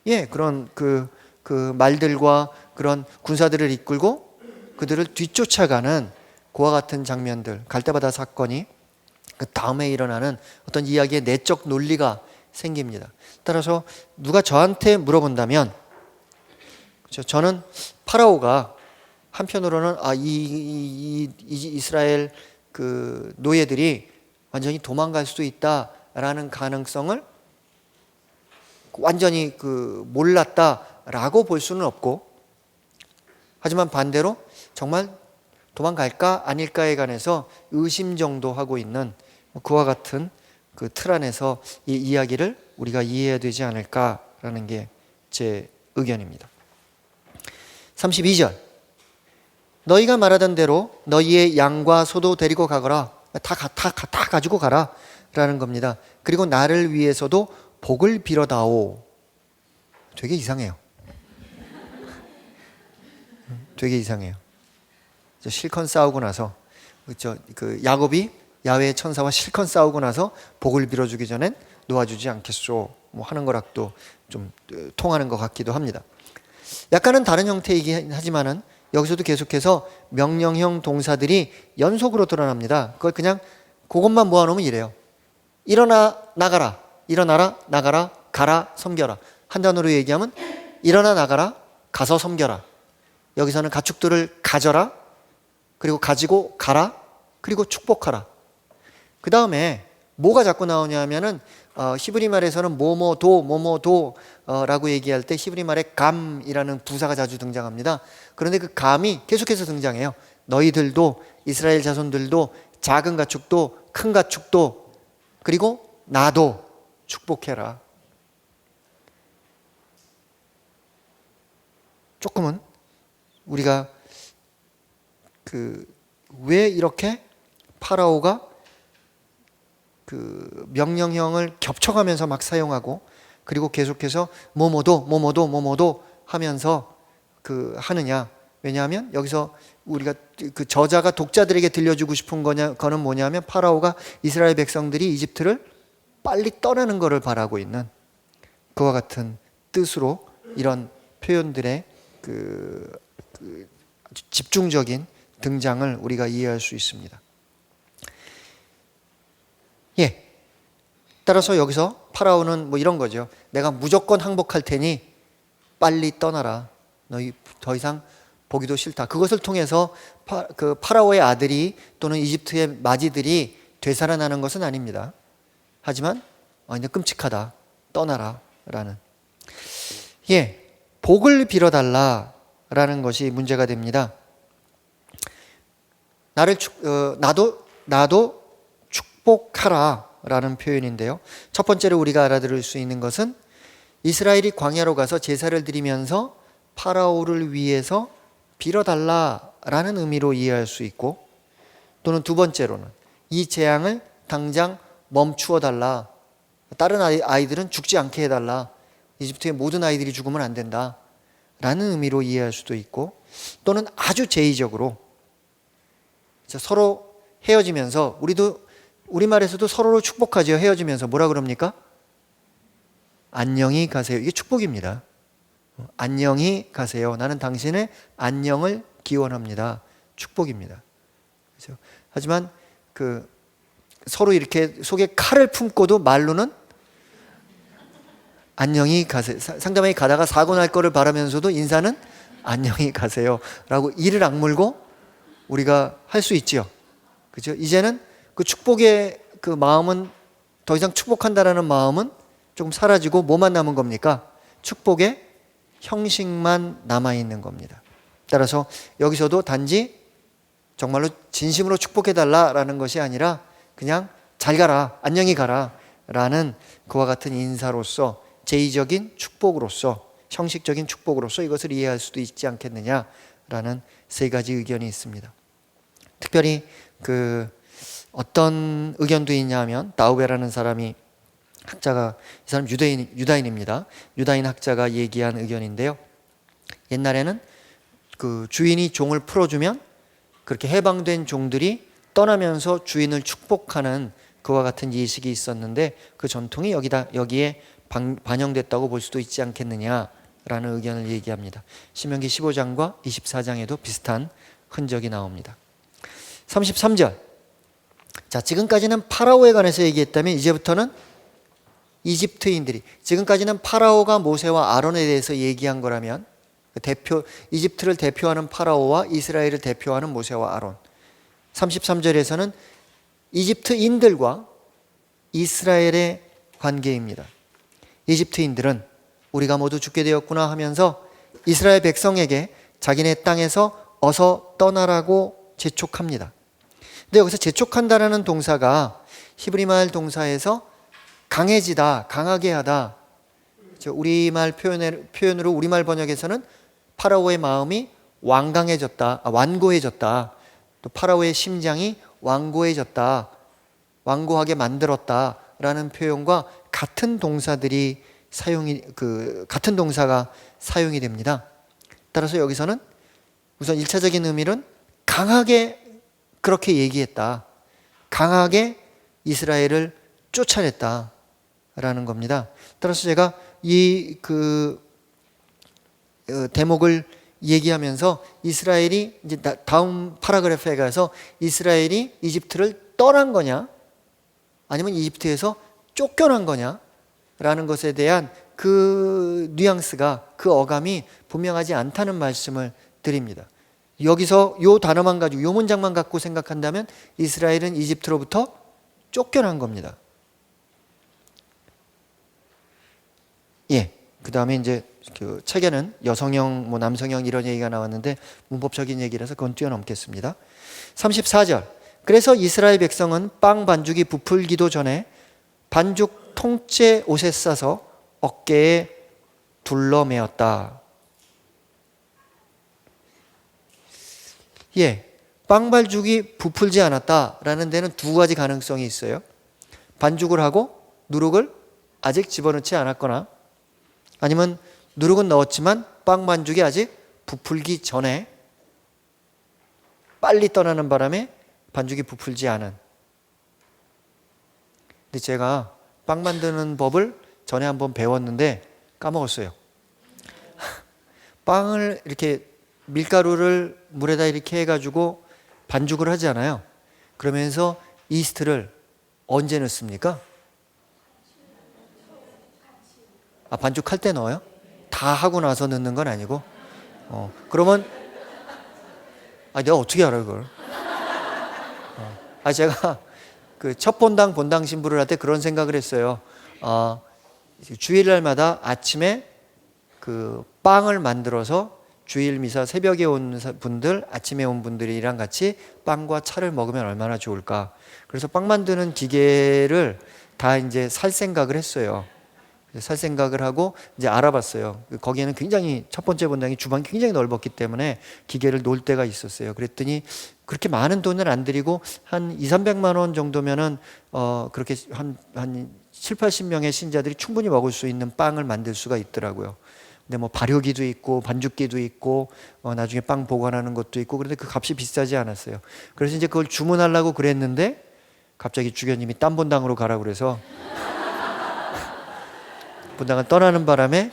예, 그런 그 말들과 그런 군사들을 이끌고 그들을 뒤쫓아가는 그와 같은 장면들, 갈대바다 사건이 그 다음에 일어나는 어떤 이야기의 내적 논리가 생깁니다. 따라서 누가 저한테 물어본다면, 저는 파라오가 한편으로는 이 이스라엘 그 노예들이 완전히 도망갈 수도 있다라는 가능성을 완전히 몰랐다라고 볼 수는 없고, 하지만 반대로 정말 도망갈까 아닐까에 관해서 의심 정도 하고 있는 그와 같은 그 틀 안에서 이 이야기를 우리가 이해해야 되지 않을까라는 게 제 의견입니다. 32절. 너희가 말하던 대로 너희의 양과 소도 데리고 가거라. 다 가지고 가라 라는 겁니다. 그리고 나를 위해서도 복을 빌어다오. 되게 이상해요. 되게 이상해요. 실컷 싸우고 나서 그 야곱이 야훼의 천사와 실컷 싸우고 나서 복을 빌어주기 전엔 놓아주지 않겠소 뭐 하는 거랑도 좀 통하는 것 같기도 합니다. 약간은 다른 형태이긴 하지만은 여기서도 계속해서 명령형 동사들이 연속으로 드러납니다. 그걸 그냥 그것만 모아놓으면 이래요. 일어나 나가라, 일어나라 나가라, 가라 섬겨라. 한 단어로 얘기하면 일어나 나가라, 가서 섬겨라. 여기서는 가축들을 가져라, 그리고 가지고 가라, 그리고 축복하라. 그 다음에 뭐가 자꾸 나오냐 하면은 히브리 말에서는 뭐뭐도 라고 얘기할 때 히브리 말에 감이라는 부사가 자주 등장합니다. 그런데 그 감이 계속해서 등장해요. 너희들도, 이스라엘 자손들도, 작은 가축도 큰 가축도, 그리고 나도 축복해라. 조금은 우리가 왜 이렇게 파라오가 그 명령형을 겹쳐가면서 막 사용하고, 그리고 계속해서 뭐뭐도 하면서 하느냐. 왜냐하면 여기서 우리가 그 저자가 독자들에게 들려주고 싶은 거는 뭐냐면 파라오가 이스라엘 백성들이 이집트를 빨리 떠나는 것을 바라고 있는 그와 같은 뜻으로 이런 표현들의 아주 집중적인 등장을 우리가 이해할 수 있습니다. 따라서 여기서 파라오는 뭐 이런 거죠. 내가 무조건 항복할 테니 빨리 떠나라. 너희 더 이상 보기도 싫다. 그것을 통해서 파라오의 아들이 또는 이집트의 마지들이 되살아나는 것은 아닙니다. 하지만 이제 끔찍하다. 떠나라 라는. 복을 빌어달라 라는 것이 문제가 됩니다. 나도 축복하라 라는 표현인데요. 첫 번째로 우리가 알아들을 수 있는 것은 이스라엘이 광야로 가서 제사를 드리면서 파라오를 위해서 빌어달라 라는 의미로 이해할 수 있고, 또는 두 번째로는 이 재앙을 당장 멈추어 달라. 다른 아이들은 죽지 않게 해달라. 이집트의 모든 아이들이 죽으면 안 된다 라는 의미로 이해할 수도 있고, 또는 아주 제의적으로 서로 헤어지면서, 우리말에서도 서로를 축복하죠. 헤어지면서 뭐라 그럽니까? 안녕히 가세요. 이게 축복입니다. 안녕히 가세요. 나는 당신의 안녕을 기원합니다. 축복입니다. 그렇죠? 하지만 서로 이렇게 속에 칼을 품고도 말로는 안녕히 가세요. 상대방이 가다가 사고 날 거를 바라면서도 인사는 안녕히 가세요 라고 이를 악물고 우리가 할 수 있죠. 그렇죠? 이제는 그 축복의 그 마음은, 더 이상 축복한다라는 마음은 조금 사라지고 뭐만 남은 겁니까? 축복의 형식만 남아있는 겁니다. 따라서 여기서도 단지 정말로 진심으로 축복해달라라는 것이 아니라 그냥 잘 가라, 안녕히 가라 라는 그와 같은 인사로서, 제의적인 축복으로서, 형식적인 축복으로서 이것을 이해할 수도 있지 않겠느냐라는 세 가지 의견이 있습니다. 특별히 어떤 의견도 있냐면, 다우베라는 사람이 학자가, 이 사람 유다인입니다. 유다인 학자가 얘기한 의견인데요. 옛날에는 주인이 종을 풀어주면 그렇게 해방된 종들이 떠나면서 주인을 축복하는 그와 같은 예식이 있었는데, 그 전통이 여기에 반영됐다고 볼 수도 있지 않겠느냐라는 의견을 얘기합니다. 신명기 15장과 24장에도 비슷한 흔적이 나옵니다. 33절. 자, 지금까지는 파라오에 관해서 얘기했다면 이제부터는 이집트인들이, 지금까지는 파라오가 모세와 아론에 대해서 얘기한 거라면, 이집트를 대표하는 파라오와 이스라엘을 대표하는 모세와 아론. 33절에서는 이집트인들과 이스라엘의 관계입니다. 이집트인들은 우리가 모두 죽게 되었구나 하면서 이스라엘 백성에게 자기네 땅에서 어서 떠나라고 재촉합니다. 근데 여기서 재촉한다라는 동사가 히브리말 동사에서 강해지다, 강하게 하다. 우리말 표현으로 우리말 번역에서는 파라오의 마음이 완고해졌다. 또 파라오의 심장이 완고해졌다. 완고하게 만들었다라는 표현과 같은 같은 동사가 사용이 됩니다. 따라서 여기서는 우선 1차적인 의미는 강하게 그렇게 얘기했다. 강하게 이스라엘을 쫓아냈다라는 겁니다. 따라서 제가 이 대목을 얘기하면서 이스라엘이 이제 다음 파라그래프에 가서 이스라엘이 이집트를 떠난 거냐 아니면 이집트에서 쫓겨난 거냐 라는 것에 대한 그 뉘앙스가, 그 어감이 분명하지 않다는 말씀을 드립니다. 여기서 요 단어만 가지고, 요 문장만 갖고 생각한다면 이스라엘은 이집트로부터 쫓겨난 겁니다. 예. 그 다음에 이제 그 책에는 여성형, 남성형 이런 얘기가 나왔는데 문법적인 얘기라서 그건 뛰어넘겠습니다. 34절. 그래서 이스라엘 백성은 빵 반죽이 부풀기도 전에 반죽 통째 옷에 싸서 어깨에 둘러매었다. 예, 빵 반죽이 부풀지 않았다라는 데는 두 가지 가능성이 있어요. 반죽을 하고 누룩을 아직 집어넣지 않았거나, 아니면 누룩은 넣었지만 빵 반죽이 아직 부풀기 전에 빨리 떠나는 바람에 반죽이 부풀지 않은. 근데 제가 빵 만드는 법을 전에 한번 배웠는데 까먹었어요. 빵을 이렇게 밀가루를 물에다 이렇게 해가지고 반죽을 하잖아요. 그러면서 이스트를 언제 넣습니까? 반죽할 때 넣어요? 다 하고 나서 넣는 건 아니고? 그러면 내가 어떻게 알아 그걸? 제가 그 첫 본당 신부를 할 때 그런 생각을 했어요. 주일날마다 아침에 그 빵을 만들어서 주일 미사 새벽에 온 분들, 아침에 온 분들이랑 같이 빵과 차를 먹으면 얼마나 좋을까. 그래서 빵 만드는 기계를 다 이제 살 생각을 했어요. 살 생각을 하고 이제 알아봤어요. 거기에는 굉장히, 첫 번째 본당이 주방이 굉장히 넓었기 때문에 기계를 놓을 때가 있었어요. 그랬더니 그렇게 많은 돈을 안 들이고 한 200~300만 원 정도면은 그렇게 한 70~80명의 신자들이 충분히 먹을 수 있는 빵을 만들 수가 있더라고요. 근데 뭐 발효기도 있고 반죽기도 있고 나중에 빵 보관하는 것도 있고, 그런데 그 값이 비싸지 않았어요. 그래서 이제 그걸 주문하려고 그랬는데 갑자기 주교님이 딴 본당으로 가라고 그래서 본당을 떠나는 바람에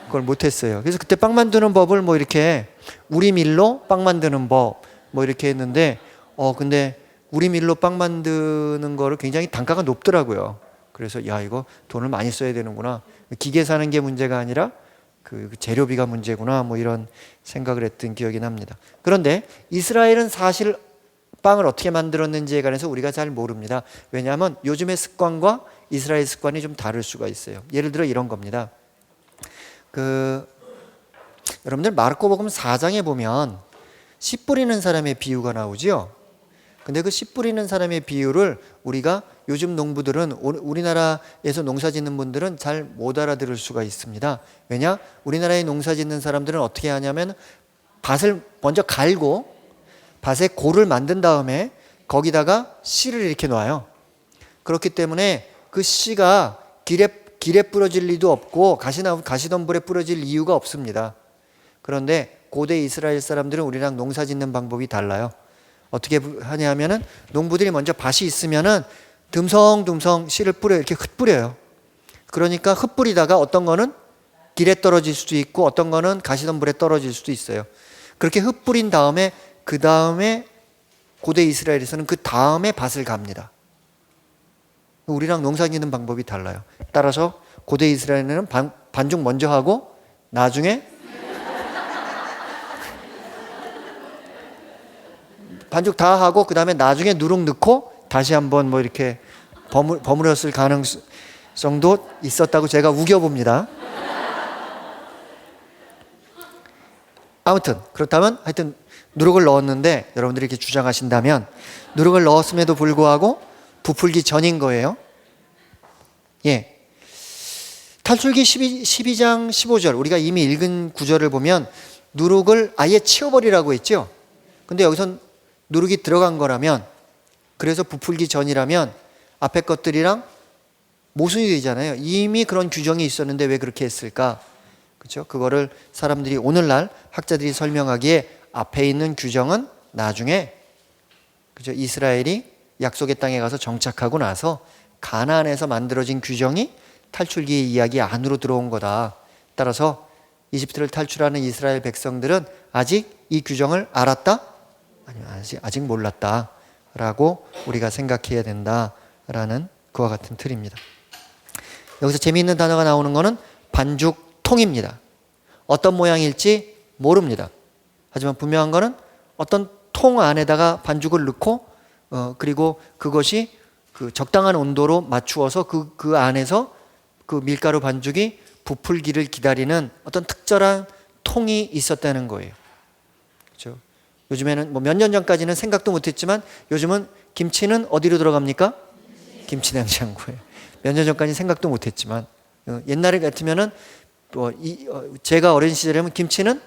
그걸 못했어요. 그래서 그때 빵 만드는 법을 뭐 이렇게 우리밀로 빵 만드는 법 뭐 이렇게 했는데 근데 우리밀로 빵 만드는 거를 굉장히 단가가 높더라고요. 그래서 야, 이거 돈을 많이 써야 되는구나. 기계 사는 게 문제가 아니라 그 재료비가 문제구나, 뭐 이런 생각을 했던 기억이 납니다. 그런데 이스라엘은 사실 빵을 어떻게 만들었는지에 관해서 우리가 잘 모릅니다. 왜냐하면 요즘의 습관과 이스라엘 습관이 좀 다를 수가 있어요. 예를 들어 이런 겁니다. 여러분들 마르코복음 4장에 보면 씨 뿌리는 사람의 비유가 나오죠. 근데 그 씨 뿌리는 사람의 비유를 우리가 요즘 농부들은, 우리나라에서 농사 짓는 분들은 잘 못 알아들을 수가 있습니다. 왜냐? 우리나라에 농사 짓는 사람들은 어떻게 하냐면 밭을 먼저 갈고 밭에 골을 만든 다음에 거기다가 씨를 이렇게 놔요. 그렇기 때문에 그 씨가 길에 뿌려질 리도 없고 가시덤불에 뿌려질 이유가 없습니다. 그런데 고대 이스라엘 사람들은 우리랑 농사 짓는 방법이 달라요. 어떻게 하냐면은 농부들이 먼저 밭이 있으면은 듬성듬성 씨를 이렇게 흩뿌려요. 그러니까 흩뿌리다가 어떤 거는 길에 떨어질 수도 있고 어떤 거는 가시덤불에 떨어질 수도 있어요. 그렇게 흩뿌린 다음에 그 다음에 고대 이스라엘에서는 그 다음에 밭을 갑니다. 우리랑 농사 짓는 방법이 달라요. 따라서 고대 이스라엘에는 반죽 먼저 하고 나중에 반죽 다 하고 그 다음에 나중에 누룩 넣고 다시 한번 뭐 이렇게 버무렸을 가능성도 있었다고 제가 우겨봅니다. 아무튼 그렇다면 하여튼 누룩을 넣었는데 여러분들이 이렇게 주장하신다면 누룩을 넣었음에도 불구하고 부풀기 전인 거예요. 예. 탈출기 12장 15절 우리가 이미 읽은 구절을 보면 누룩을 아예 치워버리라고 했죠. 근데 여기선 누룩이 들어간 거라면, 그래서 부풀기 전이라면 앞에 것들이랑 모순이 되잖아요. 이미 그런 규정이 있었는데 왜 그렇게 했을까? 그렇죠? 그거를 사람들이 오늘날 학자들이 설명하기에 앞에 있는 규정은 나중에, 그죠? 이스라엘이 약속의 땅에 가서 정착하고 나서 가나안에서 만들어진 규정이 탈출기의 이야기 안으로 들어온 거다. 따라서 이집트를 탈출하는 이스라엘 백성들은 아직 이 규정을 알았다? 아니요, 아직 몰랐다 라고 우리가 생각해야 된다라는 그와 같은 틀입니다. 여기서 재미있는 단어가 나오는 것은 반죽통입니다. 어떤 모양일지 모릅니다. 하지만 분명한 것은 어떤 통 안에다가 반죽을 넣고 그리고 그것이 그 적당한 온도로 맞추어서 그 안에서 그 밀가루 반죽이 부풀기를 기다리는 어떤 특별한 통이 있었다는 거예요. 그렇죠? 요즘에는 뭐 몇 년 전까지는 생각도 못했지만 요즘은 김치는 어디로 들어갑니까? 김치 냉장고에. 몇 년 전까지 생각도 못했지만 옛날에 같으면은 제가 어린 시절에는 김치는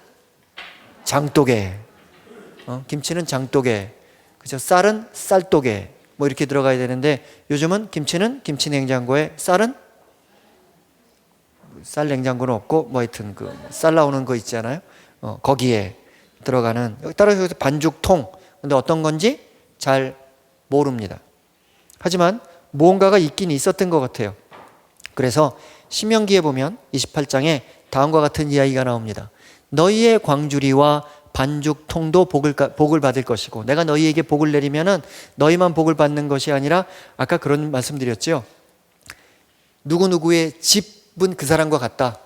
장독에, 김치는 장독에, 그죠? 쌀은 쌀독에 뭐 이렇게 들어가야 되는데 요즘은 김치는 김치 냉장고에, 쌀은 쌀 냉장고는 없고 뭐 하여튼 그 쌀 나오는 거 있잖아요. 거기에 들어가는, 따라서 여기서 반죽통. 근데 어떤 건지 잘 모릅니다. 하지만 무언가가 있긴 있었던 것 같아요. 그래서 신명기에 보면 28장에 다음과 같은 이야기가 나옵니다. 너희의 광주리와 반죽통도 복을 받을 것이고, 내가 너희에게 복을 내리면은 너희만 복을 받는 것이 아니라, 아까 그런 말씀드렸죠. 누구누구의 집은 그 사람과 같다.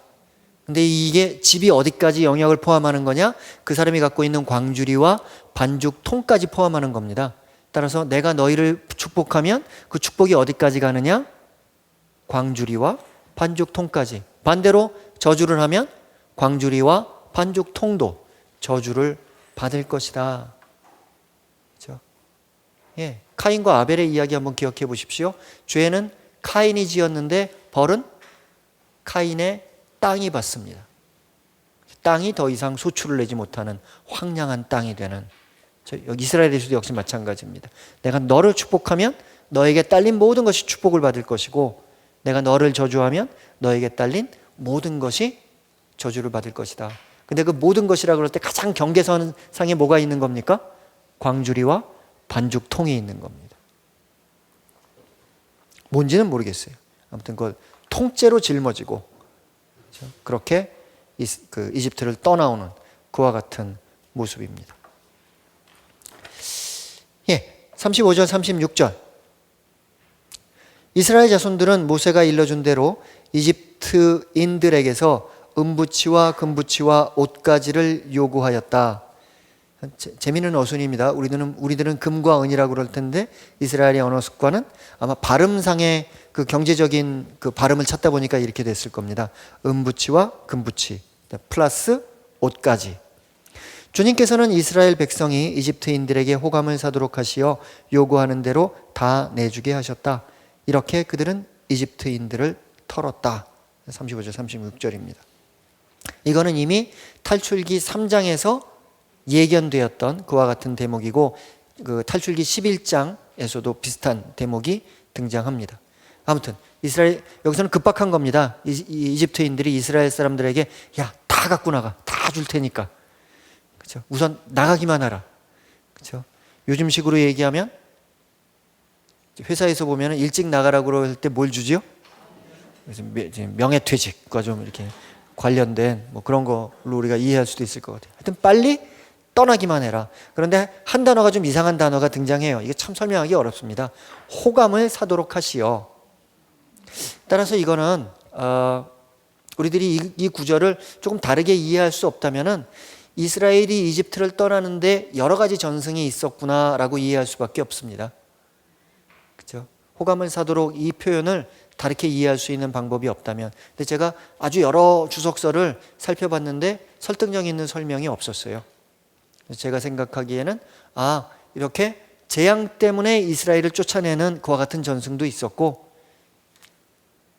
근데 이게 집이 어디까지 영역을 포함하는 거냐? 그 사람이 갖고 있는 광주리와 반죽통까지 포함하는 겁니다. 따라서 내가 너희를 축복하면 그 축복이 어디까지 가느냐? 광주리와 반죽통까지. 반대로 저주를 하면 광주리와 반죽통도 저주를 받을 것이다. 그렇죠? 예, 카인과 아벨의 이야기 한번 기억해 보십시오. 죄는 카인이 지었는데 벌은 카인의 땅이 받습니다. 땅이 더 이상 소출을 내지 못하는 황량한 땅이 되는, 이스라엘에서도 역시 마찬가지입니다. 내가 너를 축복하면 너에게 딸린 모든 것이 축복을 받을 것이고, 내가 너를 저주하면 너에게 딸린 모든 것이 저주를 받을 것이다. 근데 그 모든 것이라 그럴 때 가장 경계선상에 뭐가 있는 겁니까? 광주리와 반죽통이 있는 겁니다. 뭔지는 모르겠어요. 아무튼 그걸 통째로 짊어지고 그렇게 이집트를 떠나오는 그와 같은 모습입니다. 예, 35절 36절 이스라엘 자손들은 모세가 일러준 대로 이집트인들에게서 은부치와 금부치와 옷가지를 요구하였다. 재미있는 어순입니다. 우리들은 금과 은이라고 그럴 텐데 이스라엘의 언어 습관은 아마 발음상의 그 경제적인 그 발음을 찾다 보니까 이렇게 됐을 겁니다. 은부치와 금부치 플러스 옷가지. 주님께서는 이스라엘 백성이 이집트인들에게 호감을 사도록 하시어 요구하는 대로 다 내주게 하셨다. 이렇게 그들은 이집트인들을 털었다. 35절 36절입니다. 이거는 이미 탈출기 3장에서 예견되었던 그와 같은 대목이고, 그 탈출기 11장에서도 비슷한 대목이 등장합니다. 아무튼 여기서는 급박한 겁니다. 이집트인들이 이스라엘 사람들에게 야, 다 갖고 나가, 다 줄 테니까, 그렇죠? 우선 나가기만 하라, 그렇죠? 요즘식으로 얘기하면 회사에서 보면 일찍 나가라고 할 때 뭘 주지요? 명예퇴직과 좀 이렇게 관련된 뭐 그런 걸로 우리가 이해할 수도 있을 것 같아요. 하여튼 빨리 떠나기만 해라. 그런데 한 단어가 좀 이상한 단어가 등장해요. 이게 참 설명하기 어렵습니다. 호감을 사도록 하시어. 따라서 이거는 우리들이 이 구절을 조금 다르게 이해할 수 없다면은 이스라엘이 이집트를 떠나는데 여러 가지 전승이 있었구나라고 이해할 수밖에 없습니다. 그렇죠? 호감을 사도록 이 표현을 다르게 이해할 수 있는 방법이 없다면. 근데 제가 아주 여러 주석서를 살펴봤는데 설득력 있는 설명이 없었어요. 제가 생각하기에는 이렇게 재앙 때문에 이스라엘을 쫓아내는 그와 같은 전승도 있었고,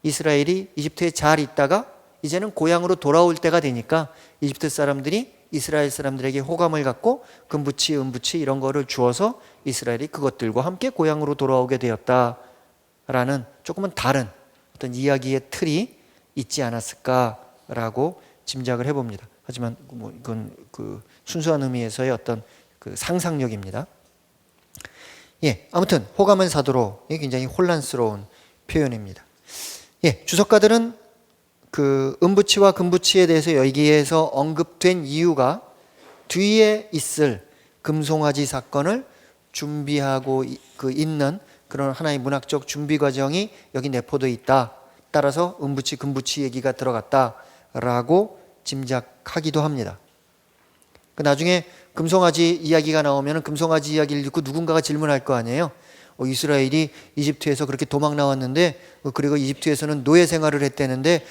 이스라엘이 이집트에 잘 있다가 이제는 고향으로 돌아올 때가 되니까 이집트 사람들이 이스라엘 사람들에게 호감을 갖고 금부치, 은부치 이런 거를 주어서 이스라엘이 그것들과 함께 고향으로 돌아오게 되었다라는 조금은 다른 어떤 이야기의 틀이 있지 않았을까라고 짐작을 해봅니다. 하지만 뭐 이건 그 순수한 의미에서의 어떤 그 상상력입니다. 예, 아무튼 호감은 사도로 굉장히 혼란스러운 표현입니다. 예, 주석가들은 그 은부치와 금부치에 대해서 여기에서 언급된 이유가 뒤에 있을 금송아지 사건을 준비하고 있는 그런 하나의 문학적 준비 과정이 여기 내포되어 있다. 따라서 은부치, 금부치 얘기가 들어갔다라고 짐작하기도 합니다. 나중에 금송아지 이야기가 나오면 금송아지 이야기를 듣고 누군가가 질문할 거 아니에요. 이스라엘이 이집트에서 그렇게 도망 나왔는데 그리고 이집트에서는 노예 생활을 했다는데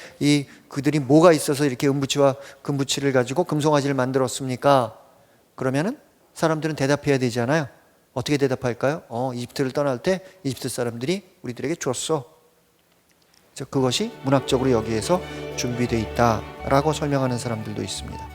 그들이 뭐가 있어서 이렇게 은부치와 금부치를 가지고 금송아지를 만들었습니까? 그러면은 사람들은 대답해야 되잖아요. 어떻게 대답할까요? 이집트를 떠날 때 이집트 사람들이 우리들에게 줬어. 그것이 문학적으로 여기에서 준비되어 있다라고 설명하는 사람들도 있습니다.